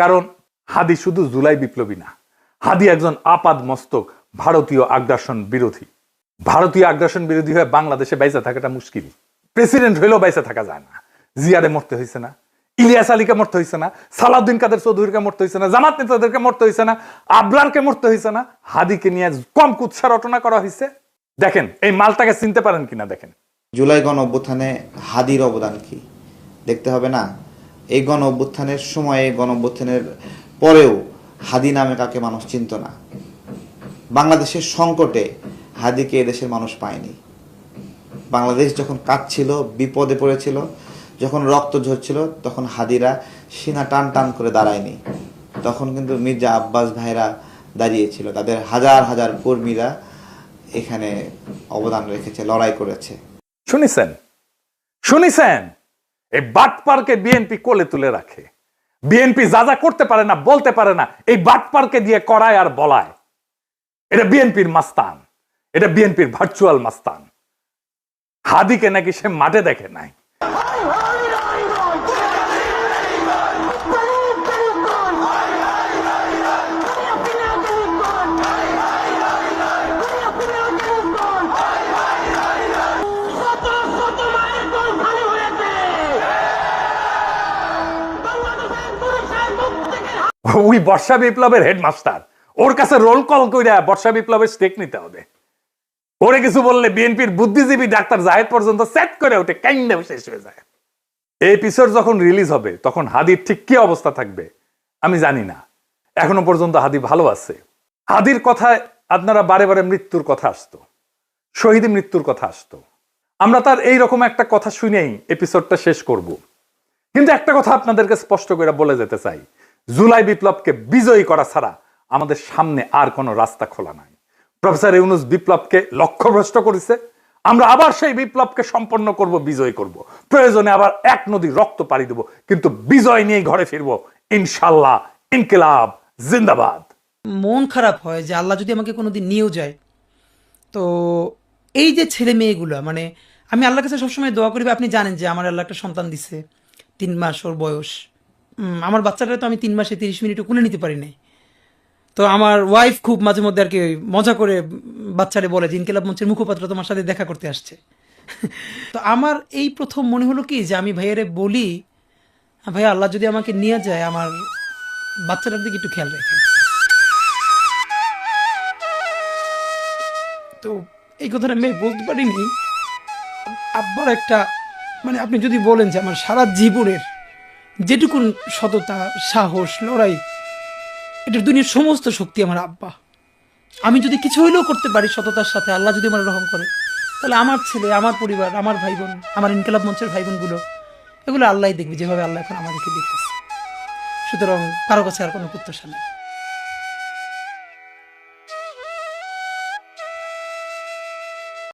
কারণ হাদি শুধু জুলাই বিপ্লবী না, হাদি একজন আপাদ মস্তক ভারতীয় আগ্রাসন বিরোধী। ভারতীয় আগ্রাসন বিরোধী হয়ে বাংলাদেশে বাইসা থাকাটা মুশকিল। প্রেসিডেন্ট হইলেও বাইসা থাকা যায় না। জিয়ারে মরতে হয়েছে না, ইলিয়াস আলীকে মরতে হয়েছে না, সালাউদ্দিন কাদের চৌধুরীকে মরতে হয়েছে না, জামাত নেতাদেরকে মরতে হয়েছে না, আবরারকে মরতে হয়েছে না, হাদিকে নিয়ে কম কুৎসা রটনা করা হয়েছে। দেখেন এই মালটাকে চিনতে পারেন কিনা দেখেন। জুলাই গণ অভ্যুত্থানে হাদির অবদান কি দেখতে হবে না? এই গণ অভ্যুত্থানের সময়ে, গণ অভ্যুত্থানের পরেও হাদি নামে কাকে মানুষ চিনত না। বাংলাদেশের সংকটে হাদিকে এদেশের মানুষ পায়নি। বাংলাদেশ যখন কাঁদছিল, বিপদে পড়েছিল, যখন রক্ত ঝরছিল, তখন হাদিরা সিনা টান টান করে দাঁড়ায়নি। তখন কিন্তু মির্জা আব্বাস ভাইরা দাঁড়িয়েছিল, তাদের হাজার হাজার কর্মীরা এখানে অবদান রেখেছে, লড়াই করেছে। শুনেছেন এই বাটপারকে বিএনপি কোলে তুলে রাখে। বিএনপি যা যা করতে পারে না, বলতে পারে না, এই বাটপারকে দিয়ে করায় আর বলায়। এটা বিএনপির মাস্তান, এটা বিএনপির ভার্চুয়াল মাস্তান। হাদিকে নাকি সে মাঠে দেখে নাই। ওই বর্ষা বিপ্লবের হেডমাস্টার, ওর কাছে রোল কল কইরা বর্ষা বিপ্লবের স্টেক নিতে হবে। ওরে কিছু বললে বিএনপির বুদ্ধিজীবী ডাক্তার জাহেদ পর্যন্ত সেট করে ওঠে, কাইন্ডে শেষ হয়ে যায়। এই এপিসোড যখন রিলিজ হবে তখন হাদির ঠিক কি অবস্থা থাকবে আমি জানি না। এখনো পর্যন্ত হাদি ভালো আছে। হাদির কথায় আপনারা বারে বারে মৃত্যুর কথা আসতো, শহীদ মৃত্যুর কথা আসতো। আমরা তার এইরকম একটা কথা শুনেই এপিসোডটা শেষ করব। কিন্তু একটা কথা আপনাদেরকে স্পষ্ট করে বলে যেতে চাই, জুলাই বিপ্লবকে বিজয়ী করা ছাড়া আমাদের সামনে আর কোনো রাস্তা খোলা নাই। প্রফেসর ইউনূস বিপ্লবকে লক্ষ্যভ্রষ্ট করেছে। আমরা আবার সেই বিপ্লবকে সম্পন্ন করব, বিজয় করব। প্রয়োজনে আবার এক নদী রক্ত পাড়ি দেব, কিন্তু বিজয় নিয়ে ঘরে ফিরবো ইনশাল্লাহ। ইনকিলাব জিন্দাবাদ। মন খারাপ হয় যে আল্লাহ যদি আমাকে কোনোদিন নিয়েও যায়, তো এই যে ছেলে মেয়েগুলো, মানে আমি আল্লাহর কাছে সবসময় দোয়া করি। আপনি জানেন যে আমার আল্লাহ একটা সন্তান দিছে, 3 মাস ওর বয়স। আমার বাচ্চাটা তো আমি 3 মাসে 30 মিনিটও কোলে নিতে পারি নাই। তো আমার ওয়াইফ খুব মাঝে মধ্যে আর কি মজা করে বাচ্চারে বলে যে ইনকিলাব মঞ্চের মুখপাত্র তোমার সাথে দেখা করতে আসছে। তো আমার এই প্রথম মনে হলো কি যে আমি ভাইয়ারে বলি, ভাইয়া আল্লাহ যদি আমাকে নিয়ে যায় আমার বাচ্চাটার দিকে একটু খেয়াল রাখেন। তো এই কথাটা আমি বলতে পারিনি। আব্বার একটা, মানে আপনি যদি বলেন যে আমার সারা জীবনের যেটুকুন সততা, সাহস, লড়াই, এটার দুনিয়ার সমস্ত শক্তি আমার আব্বা। আমি যদি কিছু হইলেও করতে পারি সততার সাথে, আল্লাহ যদি আমার রহম করে, তাহলে আমার ছেলে, আমার পরিবার, আমার ভাই বোন, আমার ইনকিলাব মঞ্চের ভাই বোনগুলো, এগুলো আল্লাহ দেখবে যেভাবে আল্লাহ এখন আমাদেরকে দেখতেছে। সুতরাং কারো কাছে আর কোনো প্রত্যাশা নেই।